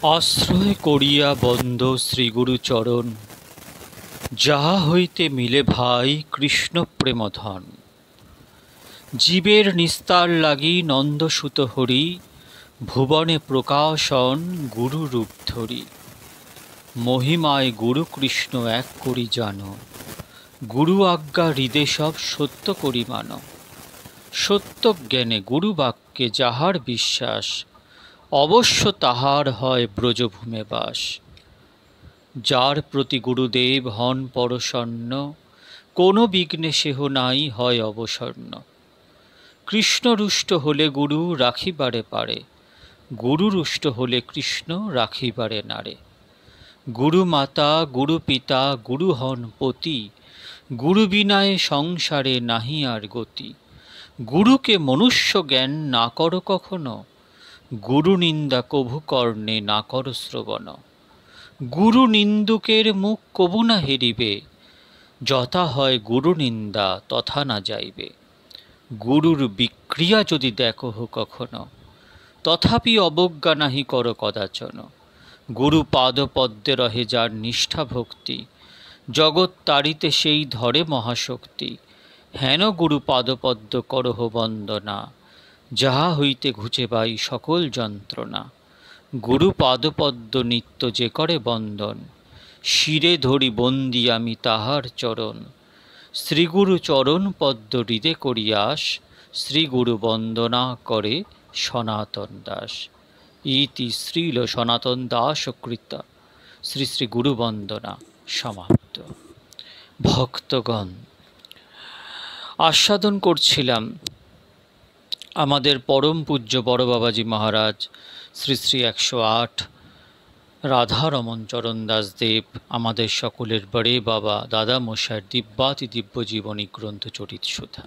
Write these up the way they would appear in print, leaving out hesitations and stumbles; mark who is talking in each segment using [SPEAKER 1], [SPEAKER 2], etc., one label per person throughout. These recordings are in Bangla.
[SPEAKER 1] আশ্রয় করিয়া বন্দ শ্রীগুরু চরণ, যাহা হইতে মিলে ভাই কৃষ্ণ প্রেমধন। জীবের নিস্তার লাগি নন্দসুত হরি, ভুবনে প্রকাশন গুরু রূপ ধরি। মহিমায় গুরু কৃষ্ণ এক করি জানো, গুরু আজ্ঞা হৃদে সব সত্য করি মানো। সত্য জ্ঞানে গুরু বাক্যে যাহার বিশ্বাস, অবশ্য তাহার হয় ব্রজভূমে বাস। যার প্রতি গুরুদেব হন পরশন্ন, কোনো বিঘ্নে সেহ নাই হয় অবসন্ন। কৃষ্ণ রুষ্ট হলে গুরু রাখিবারে পারে, গুরু রুষ্ট হলে কৃষ্ণ রাখিবারে নারে। গুরু মাতা গুরু পিতা গুরু হন পতি, গুরু বিনায় সংসারে নাহি আর গতি। গুরুকে মনুষ্য জ্ঞান না করো কখনো, গুরু নিন্দা কভু কর্ণে না করো শ্রবণ। গুরু নিন্দুকের মুখ কবু না হেরিবে, যথা হয় গুরু নিন্দা তথা না যাইবে। গুরুর বিক্রিয়া যদি দেখো কখনো, তথাপি অবজ্ঞা নাহি করো কদাচন। গুরু পাদপদ্মে রহে যার নিষ্ঠা ভক্তি, জগৎ তাড়িতে সেই ধরে মহাশক্তি। হেন গুরু পাদপদ্ম করহ বন্দনা, যাহা হইতে ঘুচে বাই সকল যন্ত্রণা। গুরু পাদপদ্ম নিত্য যে করে বন্দন, শিরে ধরি বন্দি আমি তাহার চরণ। শ্রীগুরু চরণ পদ্ম হৃদে করিয়াস, শ্রীগুরু বন্দনা করে সনাতন দাস। ইতি শ্রীল সনাতন দাস কৃত শ্রী শ্রী গুরু বন্দনা সমাপ্ত। ভক্তগণ, আস্বাদন করছিলাম আমাদের পরম পূজ্য বড় বাবাজি মহারাজ শ্রী শ্রী 108 রাধারমন চরণ দাসদেব, আমাদের সকলের বড়ে বাবা দাদা মশাইয়ের দিব্যাতি দিব্য জীবনী গ্রন্থ চরিত সুধা।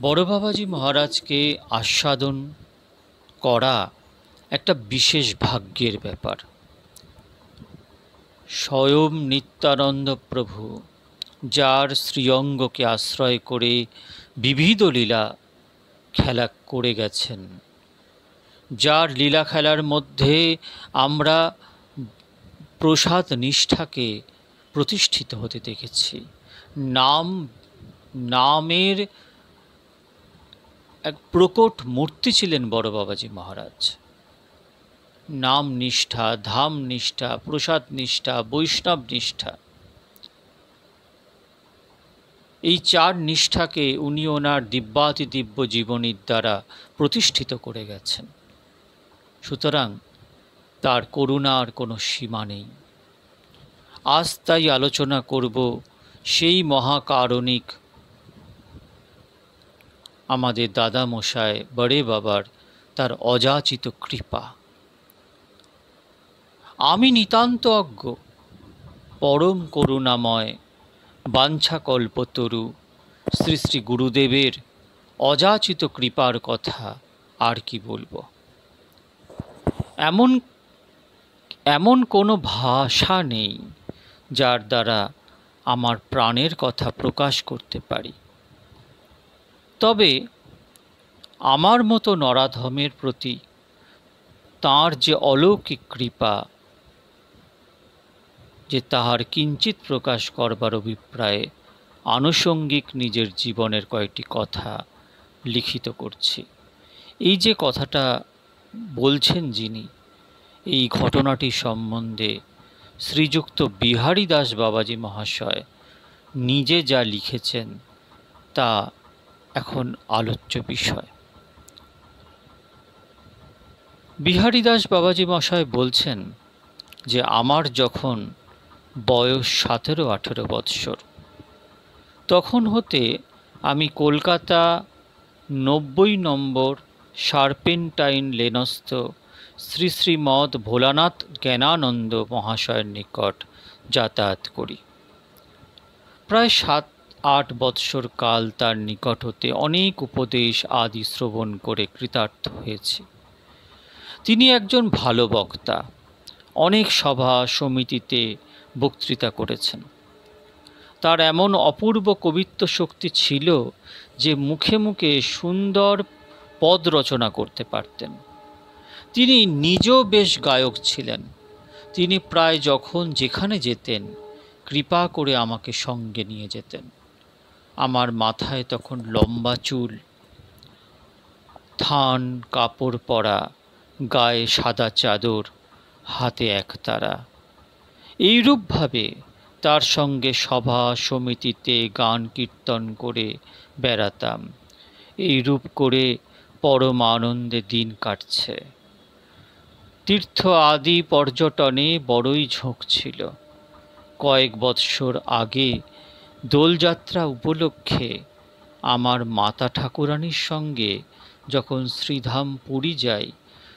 [SPEAKER 1] বড় বাবাজি মহারাজকে আস্বাদন করা একটা বিশেষ ভাগ্যের ব্যাপার। স্বয়ং নিত্যানন্দ প্রভু, যার শ্রীঅঙ্গকে আশ্রয় করে বিবিধ লীলা খেলা করে গেছেন, যার লীলা খেলার মধ্যে আমরা প্রসাদ নিষ্ঠাকে প্রতিষ্ঠিত হতে দেখেছি। নামের এক প্রকট মূর্তি ছিলেন বড় বাবাজি মহারাজ। নাম নিষ্ঠা, ধাম নিষ্ঠা, প্রসাদ নিষ্ঠা, বৈষ্ণব নিষ্ঠা, এই চার নিষ্ঠাকে উনি ওনার দিব্যাতি দিব্য জীবনীর দ্বারা প্রতিষ্ঠিত করে গেছেন। সুতরাং তার করুণার কোনো সীমা নেই। আজ তাই আলোচনা করব সেই মহাকারণিক আমাদের দাদা মশাই বড়ে বাবার, তার অযাচিত কৃপা। আমি নিতান্ত অজ্ঞ, পরম করুণাময় বাঞ্ছাকল্পতরু শ্রী শ্রী গুরুদেবের অযাচিত কৃপার কথা আর কি বলবো। এমন কোনো ভাষা নেই যার দ্বারা আমার প্রাণের কথা প্রকাশ করতে পারি। তবে আমার মতো নরাধমের প্রতি তাঁর যে অলৌকিক কৃপা, যে তাহার কিঞ্চিত প্রকাশ করবার অভিপ্রায়ে আনুষঙ্গিক নিজের জীবনের কয়েকটি কথা লিখিত করছি। এই যে কথাটা বলছেন যিনি, এই ঘটনাটি সম্বন্ধে শ্রীযুক্ত বিহারী দাস বাবাজি মহাশয় নিজে যা লিখেছেন তা এখন আলোচ্য বিষয়। বিহারী দাস বাবাজি মহাশয় বলছেন যে আমার যখন বয়স 17-18 বৎসর, তখন হতে আমি কলকাতা 90 নম্বর সার্পেন্টাইন লেনস্থ শ্রী শ্রীমৎ ভোলানাথ জ্ঞানানন্দ মহাশয়ের নিকট যাতায়াত করি। প্রায় 7-8 বৎসর কাল তার নিকট হতে অনেক উপদেশ আদি শ্রবণ করে কৃতার্থ হয়েছি। তিনি একজন ভালো বক্তা, অনেক সভা সমিতিতে বক্তৃতা করেছেন। তার এমন অপূর্ব কবিত্ব শক্তি ছিল যে মুখে মুখে সুন্দর পদ রচনা করতে পারতেন। তিনি নিজেও বেশ গায়ক ছিলেন। তিনি প্রায় যখন যেখানে যেতেন কৃপা করে আমাকে সঙ্গে নিয়ে যেতেন। আমার মাথায় তখন লম্বা চুল, থান কাপড় পরা, গায়ে সাদা চাদর, হাতে একতারা। এইরূপভাবে তার সঙ্গে সভা সমিতিতে গান কীর্তন করে বেড়াতাম। এইরূপ করে পরম আনন্দে দিন কাটছে। তীর্থ আদি পর্যটনে বড়ই ঝোঁক ছিল। কয়েক বৎসর আগে দোলযাত্রা উপলক্ষে আমার মাতা ঠাকুরানীর সঙ্গে যখন শ্রীধাম পুরী যাই,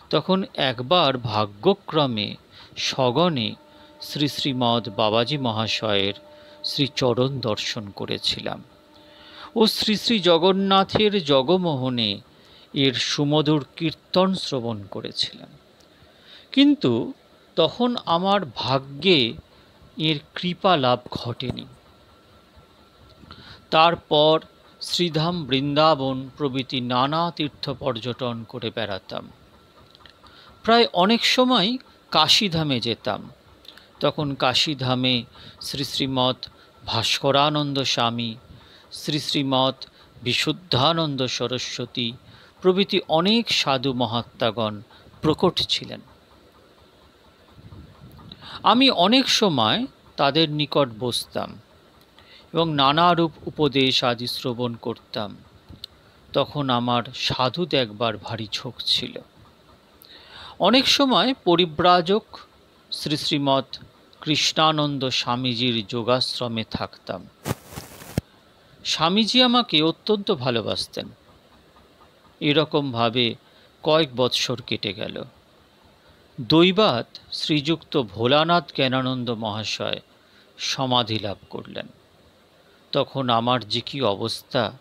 [SPEAKER 1] তখন একবার ভাগ্যক্রমে সগণে শ্রী শ্রীমৎ বাবাজী মহাশয়ের শ্রীচরণ দর্শন করেছিলাম ও শ্রী শ্রী জগন্নাথের জগমোহনে এর সুমধুর কীর্তন শ্রবণ করেছিলাম। কিন্তু তখন আমার ভাগ্যে এর কৃপা লাভ ঘটেনি। তারপর শ্রীধাম, বৃন্দাবন প্রভৃতি নানা তীর্থ পর্যটন করে বেড়াতাম। প্রায় অনেক সময় কাশীধামে যেতাম। তখন কাশীধামে শ্রী শ্রীমৎ ভাস্করানন্দ স্বামী, শ্রী শ্রীমৎ বিশুদ্ধানন্দ সরস্বতী প্রভৃতি অনেক সাধু মহাত্মাগণ প্রকট ছিলেন। আমি অনেক সময় তাদের নিকট বসতাম এবং নানারূপ উপদেশ আদি শ্রবণ করতাম। তখন আমার সাধু দেখবার ভারী ঝোঁক ছিল। অনেক সময় পরিব্রাজক শ্রী শ্রীমৎ কৃষ্ণানন্দ স্বামীজির যোগাশ্রমে থাকতাম। স্বামীজি আমাকে অত্যন্ত ভালোবাসতেন। এরকমভাবে কয়েক বৎসর কেটে গেল। দৈবাৎ শ্রীযুক্ত ভোলানাথ জ্ঞানানন্দ মহাশয় সমাধি লাভ করলেন। তখন আমার যে কী অবস্থা,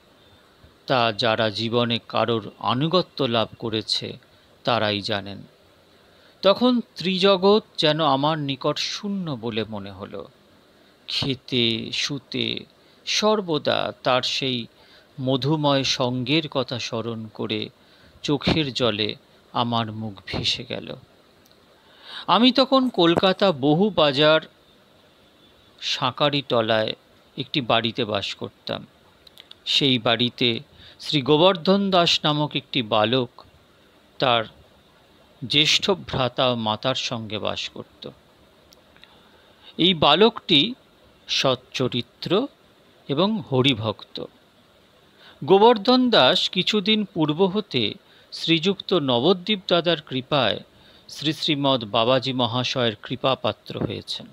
[SPEAKER 1] তা যারা জীবনে কারোর আনুগত্য লাভ করেছে তারাই জানেন। তখন ত্রিজগৎ যেন আমার নিকট শূন্য বলে মনে হলো। খেতে শুতে সর্বদা তার সেই মধুময় সঙ্গের কথা স্মরণ করে চোখের জলে আমার মুখ ভেসে গেল। আমি তখন কলকাতা বহু বাজার সাঁকারিতলায় একটি বাড়িতে বাস করতাম। সেই বাড়িতে শ্রী গোবর্ধন দাস নামক একটি বালক তার জ্যেষ্ঠ ভ্রাতা মাতার সঙ্গে বাস করত। এই বালকটি সচ্চরিত্র এবং হরিভক্ত। গোবর্ধন দাস কিছুদিন পূর্ব হতে শ্রীযুক্ত নবদ্বীপ দাদার কৃপায় শ্রী শ্রীমৎ বাবাজী মহাশয়ের কৃপাপাত্র হয়েছেন।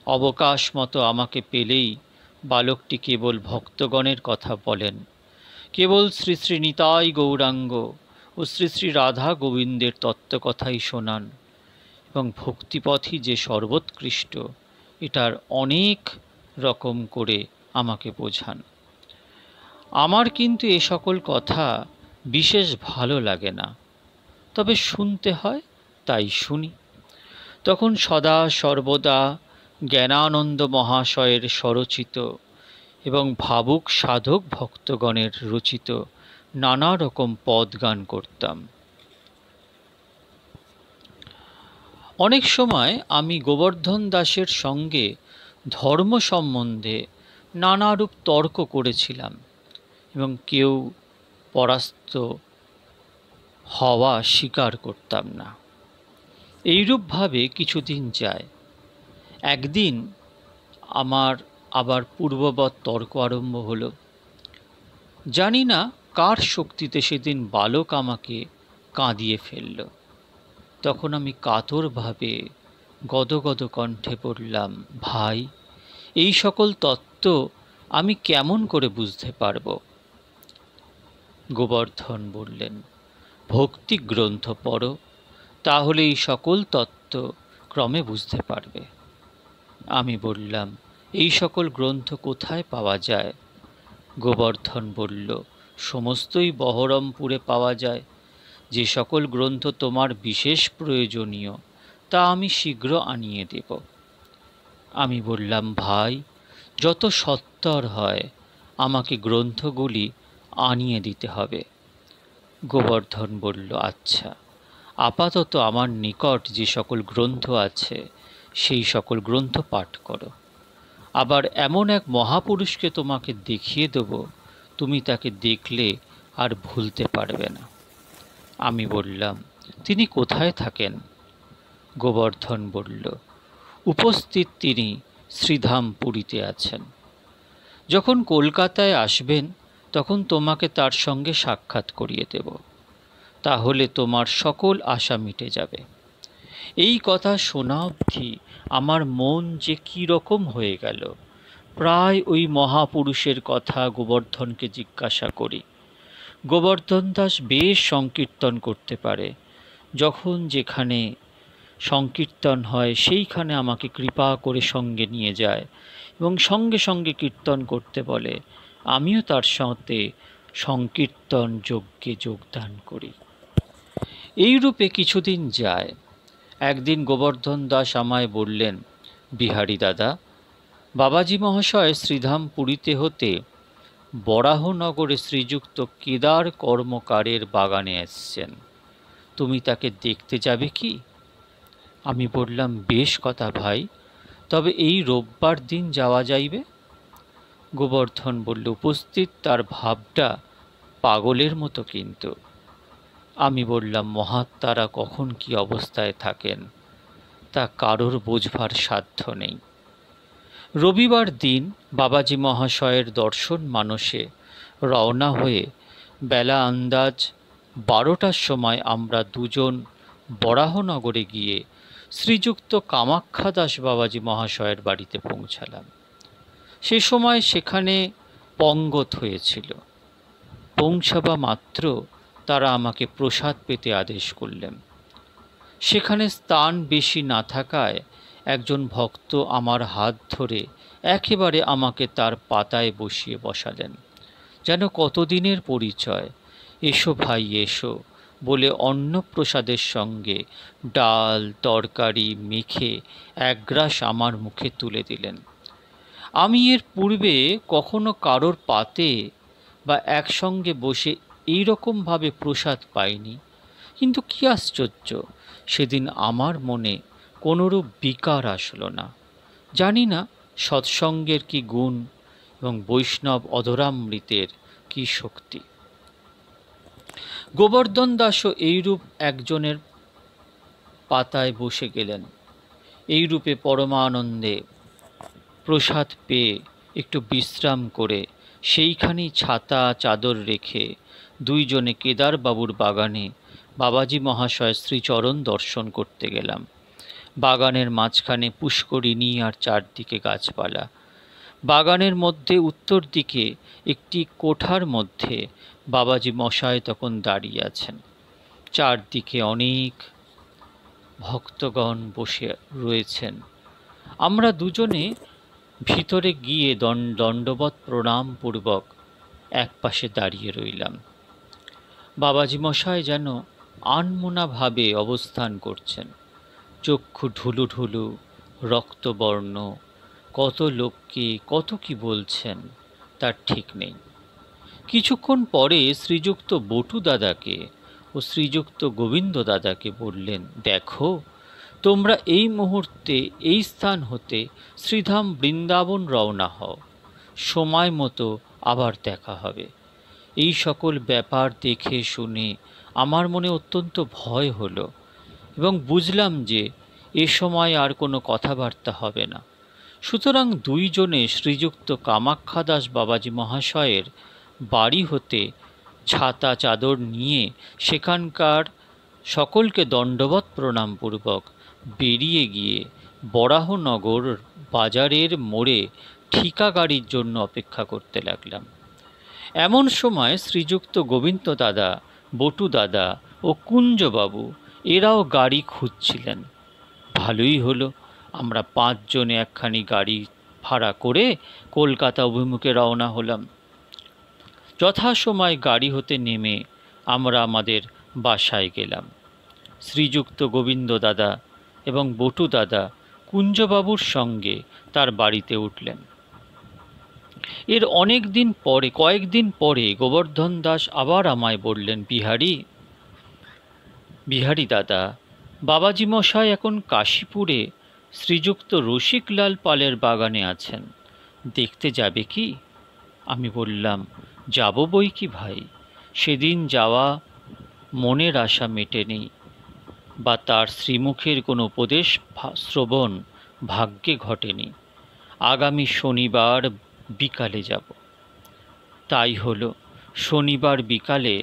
[SPEAKER 1] অবকাশ মতো আমাকে পেলেই বালকটি কেবল ভক্তগণের কথা বলেন, কেবল শ্রী শ্রী নিতাই গৌরাঙ্গ ও শ্রী শ্রী রাধা গোবিন্দের তত্ত্বকথাই শোনান এবং ভক্তিপথই যে সর্বোৎকৃষ্ট এটার অনেক রকম করে আমাকে বোঝান। আমার কিন্তু এ সকল কথা বিশেষ ভালো লাগে না, তবে শুনতে হয় তাই শুনি। তখন সদা সর্বদা জ্ঞানানন্দ মহাশয়ের স্বরচিত এবং ভাবুক সাধক ভক্তগণের রচিত নানা রকম পদ গান করতাম। অনেক সময় আমি গোবর্ধন দাসের সঙ্গে ধর্ম সম্বন্ধে নানারূপ তর্ক করেছিলাম এবং কেউ পরাস্ত হওয়া স্বীকার করতাম না। এইরূপভাবে কিছুদিন যায়। একদিন আমার আবার পূর্ববৎ তর্ক আরম্ভ হলো। জানি না কার শক্তিতে সেদিন বালক আমাকে কাঁদিয়ে ফেলল। তখন আমি কাতরভাবে গদগদ কণ্ঠে বললাম, ভাই, এই সকল তত্ত্ব আমি কেমন করে বুঝতে পারব? গোবর্ধন বললেন, ভক্তি গ্রন্থ পড়ো, তাহলে এই সকল তত্ত্ব ক্রমে বুঝতে পারবে। আমি বললাম, এই সকল গ্রন্থ কোথায় পাওয়া যায়? গোবর্ধন বলল, সমস্তই বহরমপুরে পাওয়া যায়। যে সকল গ্রন্থ তোমার বিশেষ প্রয়োজনীয় তা আমি শীঘ্র আনিয়ে দেব। আমি বললাম, ভাই, যত সত্বর হয় আমাকে গ্রন্থগুলি আনিয়ে দিতে হবে। গোবর্ধন বলল, আচ্ছা, আপাতত আমার নিকট যে সকল গ্রন্থ আছে সেই সকল গ্রন্থ পাঠ করো। আবার এমন এক মহাপুরুষকে তোমাকে দেখিয়ে দেব, তুমি তাকে দেখলে আর ভুলতে পারবে না। আমি বললাম, তিনি কোথায় থাকেন? গোবর্ধন বলল, উপস্থিত তিনি শ্রীধাম পুরীতে আছেন। যখন কলকাতায় আসবেন তখন তোমাকে তার সঙ্গে সাক্ষাৎ করিয়ে দেব, তাহলে তোমার সকল আশা মিটে যাবে। এই কথা শোনা অবধি আমার মন যে কী রকম হয়ে গেল। প্রায় ওই মহাপুরুষের কথা গোবর্ধনকে জিজ্ঞাসা করি। গোবর্ধন দাস বেশ সংকীর্তন করতে পারে। যখন যেখানে সংকীর্তন হয় সেইখানে আমাকে কৃপা করে সঙ্গে নিয়ে যায় এবং সঙ্গে সঙ্গে কীর্তন করতে বলে। আমিও তার সাথে সংকীর্তন যজ্ঞে যোগদান করি। এইরূপে কিছুদিন যায়। একদিন গোবর্ধন দাস আমায় বললেন, বিহারী দাদা, বাবাজি মহাশয় শ্রীধাম পুরীতে হতে বরাহনগরে শ্রীযুক্ত কেদার কর্মকারের বাগানে এসছেন, তুমি তাকে দেখতে যাবে কি? আমি বললাম, বেশ কথা ভাই, তবে এই রোববার দিন যাওয়া যাইবে? গোবর্ধন বলল, উপস্থিত তার ভাবটা পাগলের মতো কিন্তু। আমি বললাম, মহাত্মারা কখন কি অবস্থায় থাকেন তা কারোর বোঝবার সাধ্য নেই। রবিবার দিন বাবাজি মহাশয়ের দর্শন মানসে রওনা হয়ে বেলা আন্দাজ 12টার সময় আমরা দুজন বরাহনগরে গিয়ে শ্রীযুক্ত কামাখ্যা দাস বাবাজি মহাশয়ের বাড়িতে পৌঁছালাম। সে সময় সেখানে পঙ্গত হয়েছিল। পৌঁছাবা মাত্র তারা আমাকে প্রসাদ পেতে আদেশ করলেন। সেখানে স্থান বেশি না থাকায় একজন ভক্ত আমার হাত ধরে একেবারে আমাকে তার পাতায় বসিয়ে বসালেন। যেন কতদিনের পরিচয়। এসো ভাই এসো বলে অন্নপ্রসাদের সঙ্গে ডাল তরকারি মেখে একগ্রাস আমার মুখে তুলে দিলেন। আমি এর পূর্বে কখনো কারোর পাতে বা একসঙ্গে বসে এইরকমভাবে প্রসাদ পাইনি। কিন্তু কি আশ্চর্য, সেদিন আমার মনে কোনোরূপ বিকার আসলো না। জানি না সৎসঙ্গের কি গুণ এবং বৈষ্ণব অধরামৃতের কি শক্তি। গোবর্ধন দাসও এইরূপ একজনের পাতায় বসে গেলেন। এইরূপে পরমানন্দে প্রসাদ পেয়ে একটু বিশ্রাম করে সেইখানেই ছাতা চাদর রেখে দুইজনে কেদারবাবুর বাগানে বাবাজি মহাশয় শ্রীচরণ দর্শন করতে গেলাম। বাগানের মাঝখানে পুষ্করিণী আর চারদিকে গাছপালা। বাগানের মধ্যে উত্তর দিকে একটি কোঠার মধ্যে বাবাজি মশাই তখন দাঁড়িয়ে আছেন। চারদিকে অনেক ভক্তগণ বসে রয়েছেন। আমরা দুজনে ভিতরে গিয়ে দণ্ডবৎ প্রণাম পূর্বক একপাশে দাঁড়িয়ে রইলাম। বাবাজি মশাই যেন আনমোনাভাবে অবস্থান করছেন। চক্ষু ঢুলু ঢুলু, রক্তবর্ণ, কত লোককে কত কি বলছেন তার ঠিক নেই। কিছুক্ষণ পরে শ্রীযুক্ত বটু দাদাকে ও শ্রীযুক্ত গোবিন্দ দাদাকে বললেন, দেখো তোমরা এই মুহূর্তে এই স্থান হতে শ্রীধাম বৃন্দাবন রওনা হও, সময় মতো আবার দেখা হবে। এই সকল ব্যাপার দেখে শুনে আমার মনে অত্যন্ত ভয় হলো এবং বুঝলাম যে এ সময় আর কোনো কথাবার্তা হবে না। সুতরাং দুইজনে শ্রীযুক্ত কামাখ্যা দাস বাবাজি মহাশয়ের বাড়ি হতে ছাতা চাদর নিয়ে সেখানকার সকলকে দণ্ডবৎ প্রণামপূর্বক বেরিয়ে গিয়ে বরাহনগর বাজারের মোড়ে ঠিকা গাড়ির জন্য অপেক্ষা করতে লাগলাম। এমন সময় শ্রীযুক্ত গোবিন্দ দাদা, বটু দাদা ও কুঞ্জবাবু এরাও গাড়ি খুঁজছিলেন। ভালোই হলো, আমরা 5 জনে একখানি গাড়ি ভাড়া করে কলকাতা অভিমুখে রওনা হলাম। যথাসময় গাড়ি হতে নেমে আমরা আমাদের বাসায় গেলাম। শ্রীযুক্ত গোবিন্দ দাদা এবং বটু দাদা কুঞ্জবাবুর সঙ্গে তার বাড়িতে উঠলেন। এর কয়েকদিন পরে গোবর্ধন দাস আবার আমায় বললেন, বিহারী, বিহারী দাদা, বাবাজি মশাই এখন কাশীপুরে শ্রীযুক্ত রসিকলাল পালের বাগানে আছেন, দেখতে যাবে কি? আমি বললাম, যাব বই কি ভাই, সেদিন যাওয়া মনের আশা মেটেনি, বা তার শ্রীমুখের কোনো উপদেশ শ্রবণ ভাগ্যে ঘটেনি। আগামী শনিবার বিকালে যাব। তাই হলো, শনিবার বিকালে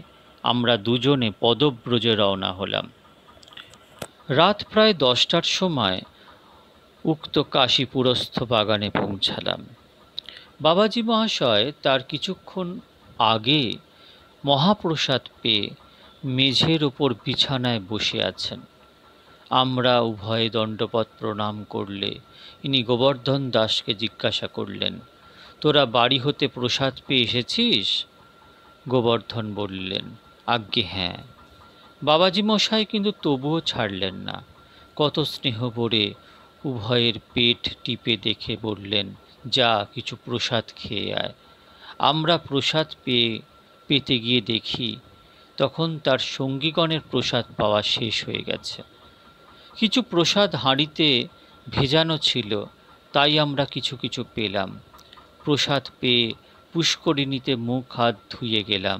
[SPEAKER 1] আমরা দুজনে পদব্রজে রওনা হলাম। রাত প্রায় 10টার সময় উক্ত কাশীপুরস্থ বাগানে পৌঁছালাম। বাবাজি মহাশয় তার কিছুক্ষণ আগে মহাপ্রসাদ পেয়ে মেঝের ওপর বিছানায় বসে আছেন। আমরা উভয়ে দণ্ডবৎ প্রণাম করলে ইনি গোবর্ধন দাসকে জিজ্ঞাসা করলেন, তোরা বাড়ি হতে প্রসাদ পেয়ে এসেছিস? গোবর্ধন বললেন, আজ্ঞে হ্যাঁ। বাবাজি মশাই কিন্তু তবুও ছাড়লেন না, কত স্নেহ ভরে উভয়ের পেট টিপে দেখে বললেন, যা কিছু প্রসাদ খেয়ে আয়। আমরা প্রসাদ পেতে গিয়ে দেখি তখন তার সঙ্গীগণের প্রসাদ পাওয়া শেষ হয়ে গেছে। কিছু প্রসাদ হাঁড়িতে ভেজানো ছিল, তাই আমরা কিছু কিছু পেলাম। প্রসাদ পেয়ে পুষ্করিণীতে মুখ হাত ধুয়ে গেলাম।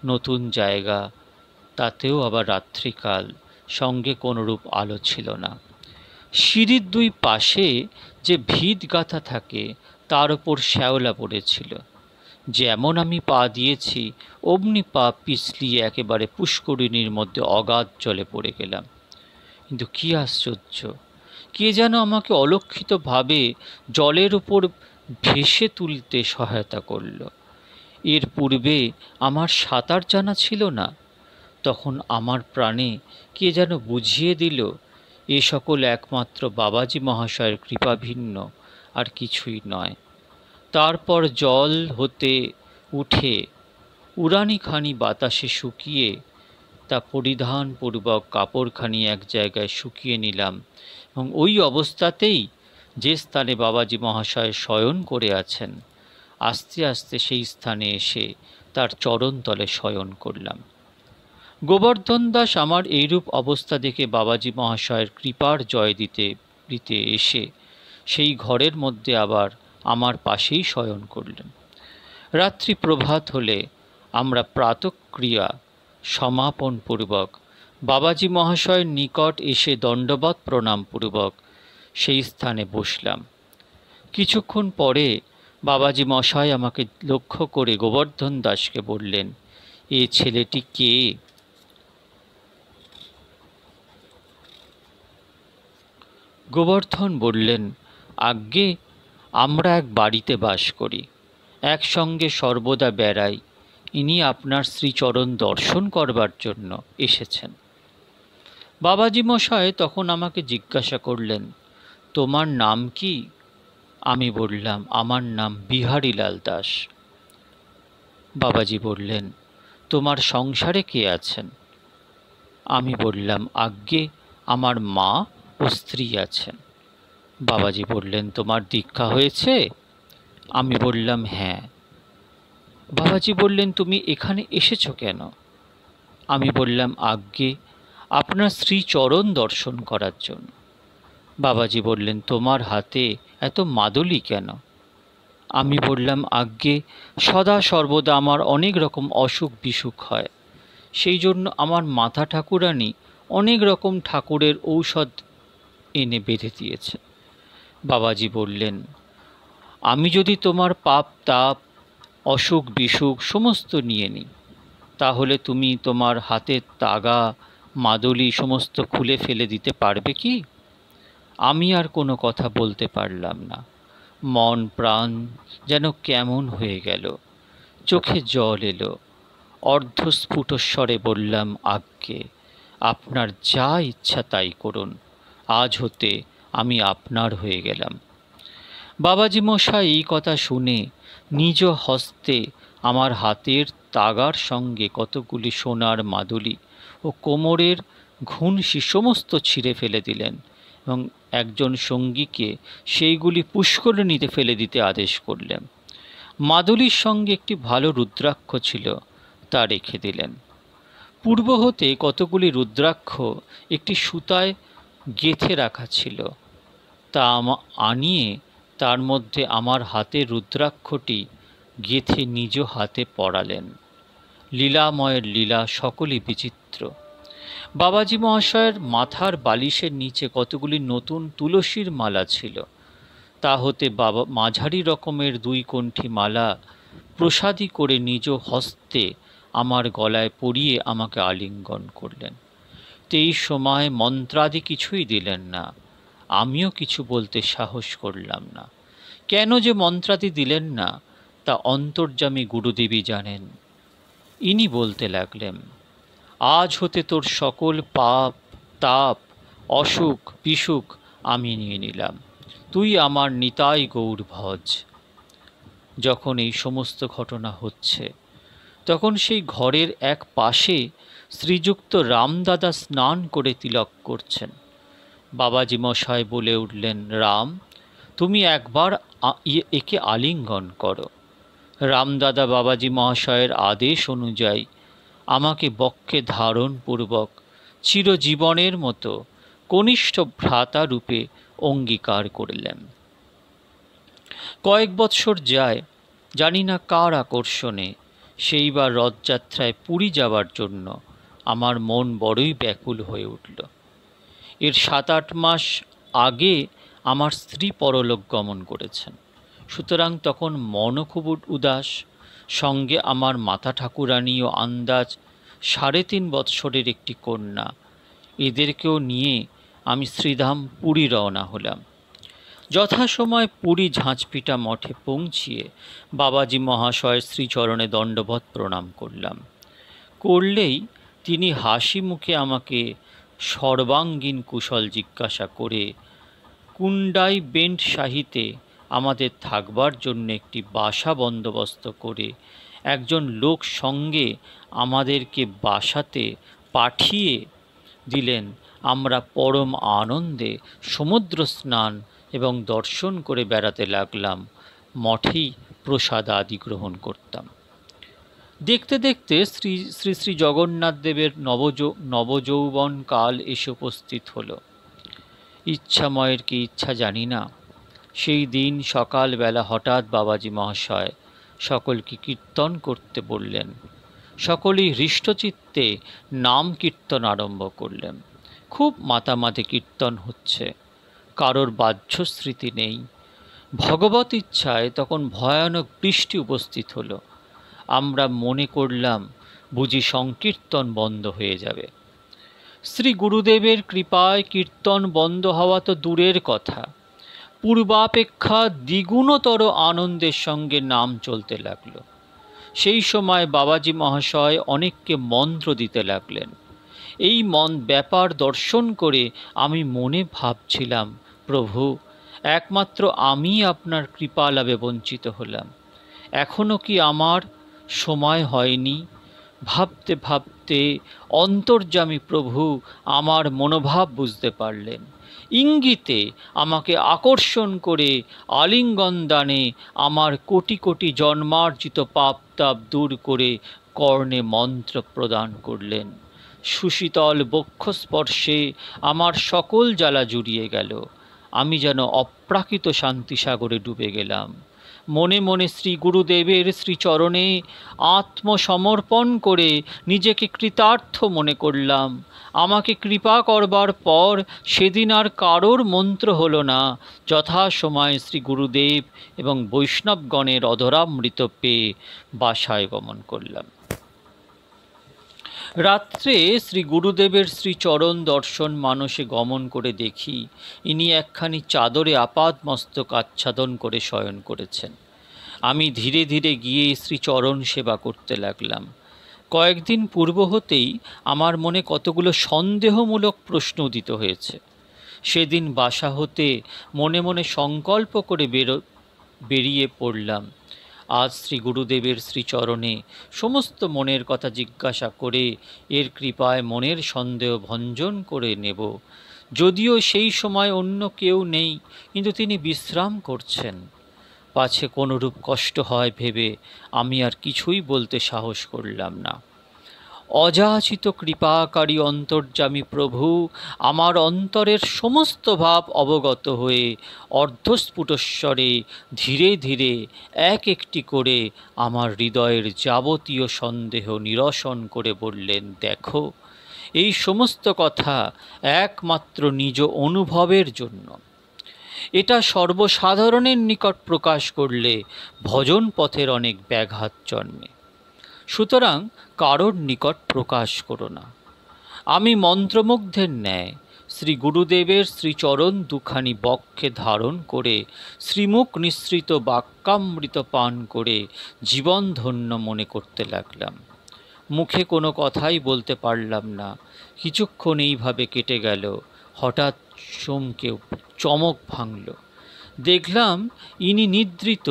[SPEAKER 1] নতুন জায়গা, তাতেও আবার রাত্রিকাল, সঙ্গে কোনোরূপ আলো ছিল না। সিঁড়ির দুই পাশে যে ভিত গাঁথা থাকে তার ওপর শ্যাওলা পড়েছিল। যেমন আমি পা দিয়েছি অমনি পা পিছলিয়ে একেবারে পুষ্করিণীর মধ্যে অগাধ জলে পড়ে গেলাম। কিন্তু কী আশ্চর্য, কে যেন আমাকে অলক্ষিতভাবে জলের উপর ভেসে তুলতে সহায়তা করল। এর পূর্বে আমার সাঁতার জানা ছিল না। তখন আমার প্রাণে কে যেন বুঝিয়ে দিল, এ সকল একমাত্র বাবাজি মহাশয়ের কৃপা ভিন্ন আর কিছুই নয়। তারপর জল হতে উঠে উড়ানিখানি বাতাসে শুকিয়ে তা পরিধানপূর্বক কাপড়খানি এক জায়গায় শুকিয়ে নিলাম, এবং ওই অবস্থাতেই যে স্থানে বাবাজি মহাশয় শয়ন করে আছেন, আস্তে আস্তে সেই স্থানে এসে তার চরণতলে শয়ন করলাম। গোবর্ধন দাস আমার এইরূপ অবস্থা দেখে বাবাজি মহাশয়ের কৃপার জয় দিতে এসে সেই ঘরের মধ্যে আবার আমার পাশেই শয়ন করলেন। রাত্রি প্রভাত হলে আমরা প্রাতঃক্রিয়া সমাপনপূর্বক বাবাজি মহাশয়ের নিকট এসে দণ্ডবৎ প্রণামপূর্বক সেই স্থানে বসলাম। কিছুক্ষণ পরে বাবাজি মশাই আমাকে লক্ষ্য করে গোবর্ধন দাসকে বললেন, এ ছেলেটি কে? গোবর্ধন বললেন, আজ্ঞে আমরা এক বাড়িতে বাস করি, একসঙ্গে সর্বদা বেড়াই। ইনি আপনার শ্রীচরণ দর্শন করবার জন্য এসেছেন। বাবাজি মশাই তখন আমাকে জিজ্ঞাসা করলেন, তোমার নাম কি? আমি বললাম, আমার নাম বিহারীলাল দাস। বাবাজি বললেন, তোমার সংসারে কে আছেন? আমি বললাম, আজ্ঞে আমার মা ও স্ত্রী আছেন। বাবাজি বললেন, তোমার দীক্ষা হয়েছে? আমি বললাম, হ্যাঁ। বাবাজি বললেন, তুমি এখানে এসেছো কেন? আমি বললাম, আজ্ঞে আপনার শ্রীচরণ দর্শন করার জন্য। বাবাজি বললেন, তোমার হাতে এত মাদুলি কেন? আমি বললাম, আজ্ঞে সদা সর্বদা আমার অনেক রকম অসুখ বিসুখ হয়, সেই জন্য আমার মাতা ঠাকুরানী অনেক রকম ঠাকুরের ঔষধ এনে বেঁধে দিয়েছে। বাবাজি বললেন, আমি যদি তোমার পাপ তাপ অসুখ বিসুখ সমস্ত নিয়ে নিই, তাহলে তুমি তোমার হাতের তাগা মাদুলি সমস্ত খুলে ফেলে দিতে পারবে কি? আমি আর কোনো কথা বলতে পারলাম না। মন প্রাণ যেন কেমন হয়ে গেল, চোখে জল এলো। অর্ধস্ফুটস্বরে বললাম, আজ্ঞে আপনার যা ইচ্ছা তাই করুন, আজ হতে আমি আপনার হয়ে গেলাম। বাবাজি মশাই এই কথা শুনে নিজ হস্তে আমার হাতের তাগার সঙ্গে কতগুলি সোনার মাদুলি ও কোমরের ঘুণসি সমস্ত ছিঁড়ে ফেলে দিলেন, এবং একজন সঙ্গীকে সেইগুলি পুষ্করিণীতে ফেলে দিতে আদেশ করলেন। মাদুলির সঙ্গে একটি ভালো রুদ্রাক্ষ ছিল, তা রেখে দিলেন। পূর্ব হতে কতগুলি রুদ্রাক্ষ একটি সুতায় গেঁথে রাখা ছিল, তা আনিয়ে তার মধ্যে আমার হাতে রুদ্রাক্ষটি গেঁথে নিজ হাতে পরালেন। লীলাময়ের লীলা সকলই বিচিত্র। বাবাজি মহাশয়ের মাথার বালিশের নিচে কতগুলি নতুন তুলসীর মালা ছিল, তা হতে বাবা মাঝারি রকমের 2 কণ্ঠী মালা প্রসাদী করে নিজ হস্তে আমার গলায় পরিয়ে আমাকে আলিঙ্গন করলেন। এই সময় মন্ত্রাদি কিছুই দিলেন না। আমিও কিছু বলতে সাহস করলাম না। কেন যে মন্ত্রাদি দিলেন না তা অন্তর্যামী গুরুদেবী জানেন। ইনি বলতে লাগলেন, আজ হতে তোর সকল পাপ তাপ অসুখ বিসুখ আমি নিয়ে নিলাম, তুই আমার নিতাই গৌর ভজ। যখন এই সমস্ত ঘটনা হচ্ছে তখন সেই ঘরের এক পাশে শ্রীযুক্ত রামদাদা স্নান করে তিলক করছেন। বাবাজি মশাই বলে উঠলেন, রাম, তুমি একবার একে আলিঙ্গন করো। রামদাদা বাবাজি মহাশয়ের আদেশ অনুযায়ী আমাকে বক্ষে ধারণপূর্বক চিরজীবনের মতো কনিষ্ঠ ভ্রাতা রূপে অঙ্গীকার করলেন। কয়েক বৎসর যায়, জানি না কার আকর্ষণে সেইবার রথযাত্রায় পুরী যাবার জন্য আমার মন বড়ই ব্যাকুল হয়ে উঠল। এর 7-8 মাস আগে আমার স্ত্রী পরলোক গমন করেছেন, সুতরাং তখন মনও খুব উদাস। সঙ্গে আমার মাতা ঠাকুরানীও আন্দাজ 3.5 বৎসরের একটি কন্যা, এদেরকেও নিয়ে আমি শ্রীধাম পুরী রওনা হলাম। যথাসময় পুরী ঝাঁচপিটা মঠে পৌঁছিয়ে বাবাজি মহাশয়ের শ্রীচরণে দণ্ডবৎ প্রণাম করলেই তিনি হাসি মুখে আমাকে সর্বাঙ্গীন কুশল জিজ্ঞাসা করে কুন্ডাই বেন্ট শাহিতে আমাদের থাকবার জন্য একটি বাসা বন্দোবস্ত করে একজন লোক সঙ্গে আমাদেরকে বাসাতে পাঠিয়ে দিলেন। আমরা পরম আনন্দে সমুদ্র স্নান এবং দর্শন করে বেড়াতে লাগলাম। মঠেই প্রসাদ আদি গ্রহণ করতাম। দেখতে দেখতে শ্রী শ্রী শ্রী জগন্নাথ দেবের নবযৌবন কাল এসে উপস্থিত হলো। ইচ্ছাময়ের কি ইচ্ছা জানি না, সেই দিন সকালবেলা হঠাৎ বাবাজি মহাশয় সকলকে কীর্তন করতে বললেন। সকলেই হৃষ্টচিত্তে নাম কীর্তন আরম্ভ করলেন। খুব মাতামাতি কীর্তন হচ্ছে, কারোর বাহ্যস্মৃতি নেই। ভগবত ইচ্ছায় তখন ভয়ানক বৃষ্টি উপস্থিত হলো। আমরা মনে করলাম বুঝি সংকীর্তন বন্ধ হয়ে যাবে। শ্রী গুরুদেবের কৃপায় কীর্তন বন্ধ হওয়া তো দূরের কথা, পূর্বাপেক্ষা দ্বিগুণতর আনন্দের সঙ্গে নাম চলতে লাগলো। সেই সময় বাবাজি মহাশয় অনেককে মন্ত্র দিতে লাগলেন। এই ব্যাপার দর্শন করে আমি মনে ভাবছিলাম, প্রভু, একমাত্র আমি আপনার কৃপা লাভে বঞ্চিত হলাম। এখনও কি আমার সময় হয়নি? ভাবতে ভাবতে অন্তর্যামী প্রভু আমার মনোভাব বুঝতে পারলেন। ইঙ্গিতে আমাকে আকর্ষণ করে আলিঙ্গন দানে আমার কোটি কোটি জন্মার্জিত পাপ তাপ দূর করে কর্ণে মন্ত্র প্রদান করলেন। সুশীতল বক্ষস্পর্শে আমার সকল জ্বালা জুড়িয়ে গেল। আমি যেন অপ্রাকৃত শান্তিসাগরে ডুবে গেলাম। মনে মনে শ্রী গুরুদেবের শ্রীচরণে আত্মসমর্পণ করে নিজেকে কৃতার্থ মনে করলাম। আমাকে কৃপা করবার পর সেদিন আর কারোর মন্ত্র হলো না। যথাসময়ে শ্রী গুরুদেব এবং বৈষ্ণবগণের অধরামৃত পেয়ে বাসায় গমন করলাম। রাত্রে শ্রী গুরুদেবের শ্রীচরণ দর্শন মানসে গমন করে দেখি ইনি একখানি চাদরে আপাদ মস্তক আচ্ছাদন করে শয়ন করেছেন। আমি ধীরে ধীরে গিয়ে শ্রীচরণ সেবা করতে লাগলাম। কয়েকদিন পূর্ব হতেই আমার মনে কতগুলো সন্দেহমূলক প্রশ্ন উদিত হয়েছে। সেদিন বাসা হতে মনে মনে সংকল্প করে বেরিয়ে পড়লাম। আজ শ্রী গুরুদেবের শ্রীচরণে সমস্ত মনের কথা জিজ্ঞাসা করে এর কৃপায় মনের সন্দেহ ভঞ্জন করে নেব। যদিও সেই সময় অন্য কেউ নেই, কিন্তু তিনি বিশ্রাম করছেন। পাছে কোনোরূপ কষ্ট হয় ভেবে আমি আর কিছুই বলতে সাহস করলাম না। অযাচিত কৃপাকারী অন্তর্যামী প্রভু আমার অন্তরের সমস্ত ভাব অবগত হয়ে অর্ধস্ফুটস্বরে ধীরে ধীরে এক একটি করে আমার হৃদয়ের যাবতীয় সন্দেহ নিরসন করে বললেন, দেখো, এই সমস্ত কথা একমাত্র নিজ অনুভবের জন্য। এটা সর্বসাধারণের নিকট প্রকাশ করলে ভজন পথের অনেক ব্যাঘাত জন্মে। সুতরাং কারোর নিকট প্রকাশ করো না। আমি মন্ত্রমুগ্ধের ন্যায় শ্রী গুরুদেবের শ্রীচরণ দুখানি বক্ষে ধারণ করে শ্রীমুখ নিঃসৃত বাক্যামৃত পান করে জীবন ধন্য মনে করতে লাগলাম। মুখে কোনো কথাই বলতে পারলাম না। কিছুক্ষণ এইভাবে কেটে গেল। হঠাৎ চমকে চমক ভাঙল। দেখলাম ইনি নিদ্রিত।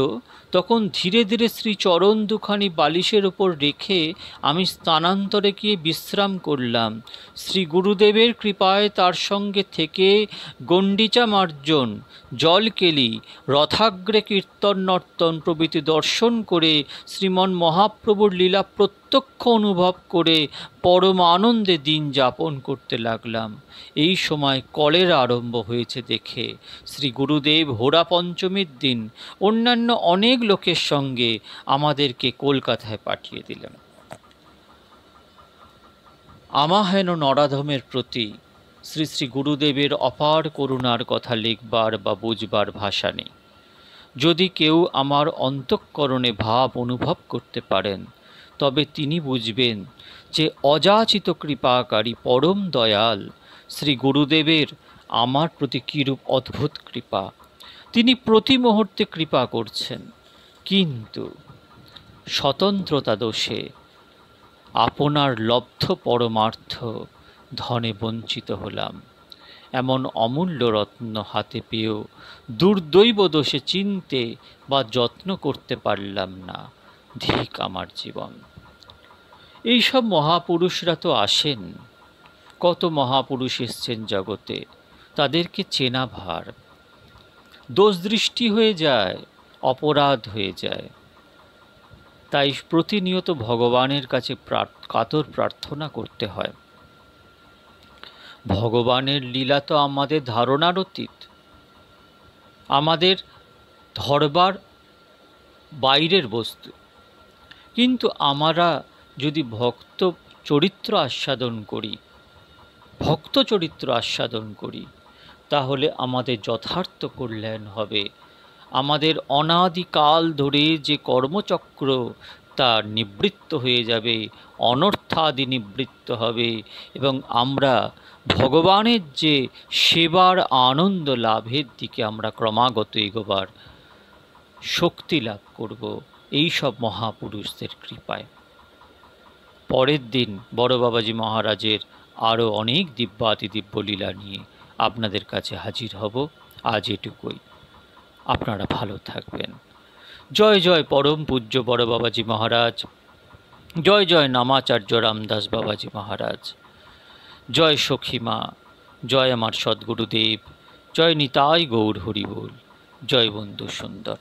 [SPEAKER 1] তখন ধীরে ধীরে শ্রীচরণ দুখানি বালিশের ওপর রেখে আমি স্থানান্তরে গিয়ে বিশ্রাম করলাম। শ্রী গুরুদেবের কৃপায় তার সঙ্গে থেকে গণ্ডিচা মার্জন, জলকেলি, রথাগ্রে কীর্তন নর্তন প্রভৃতি দর্শন করে শ্রীমন মহাপ্রভুর লীলা প্রত্যক্ষ অনুভব করে পরম আনন্দে দিন যাপন করতে লাগলাম। এই সময় কলেরা আরম্ভ হয়েছে দেখে শ্রী গুরুদেব হোরা পঞ্চমীর দিন অন্যান্য অনেক লোকের সঙ্গে আমাদেরকে কলকাতায় পাঠিয়ে দিলেন। আমাহেন নরাধমের প্রতি শ্রী শ্রী গুরুদেবের অপার করুণার কথা লিখবার বা বুঝবার ভাষা নেই। যদি কেউ আমার অন্তঃকরণে ভাব অনুভব করতে পারেন, তবে তিনি বুঝবেন যে অযাচিত কৃপাকারী পরম দয়াল শ্রী গুরুদেবের আমার প্রতি কীরূপ অদ্ভুত কৃপা। তিনি প্রতি মুহূর্তে কৃপা করছেন, কিন্তু স্বতন্ত্রতা দোষে আপনার লব্ধ পরমার্থ ধনে বঞ্চিত হলাম। এমন অমূল্য রত্ন হাতে পেয়েও দুর্দৈব দোষে চিনতে বা যত্ন করতে পারলাম না। ধিক আমার জীবন। এইসব মহাপুরুষরা তো আসেন, কত মহাপুরুষ এসছেন জগতে, তাদেরকে চেনা ভার। দোষ দৃষ্টি হয়ে যায়, অপরাধ হয়ে যায়। তাই প্রতিনিয়ত ভগবানের কাছে কাতর প্রার্থনা করতে হয়। ভগবানের লীলা তো আমাদের ধারণার অতীত, আমাদের ধরবার বাইরের বস্তু। কিন্তু আমরা যদি ভক্ত চরিত্র আস্বাদন করি, তাহলে আমাদের যথার্থ কল্যাণ হবে। আমাদের অনাদিকাল ধরে যে কর্মচক্র তা নিবৃত্ত হয়ে যাবে, অনর্থাদি নিবৃত্ত হবে, এবং আমরা ভগবানের যে সেবার আনন্দ লাভের দিকে আমরা ক্রমাগত এগোবার শক্তি লাভ করব এই সব মহাপুরুষদের কৃপায়। পরের দিন বড় বাবাজি মহারাজের আরও অনেক দিব্যাতিদিব্য লীলা নিয়ে আপনাদের কাছে হাজির হব। আজ এটুকুই। আপনারা ভালো থাকবেন। জয় জয় পরম পূজ্য বড় বাবাজি মহারাজ। জয় জয় নামাচার্য রামদাস বাবাজি মহারাজ। জয় সখীমা। জয় আমার সদ্গুরুদেব। জয় নিতাই গৌর হরিবোল। জয় বন্ধু সুন্দর।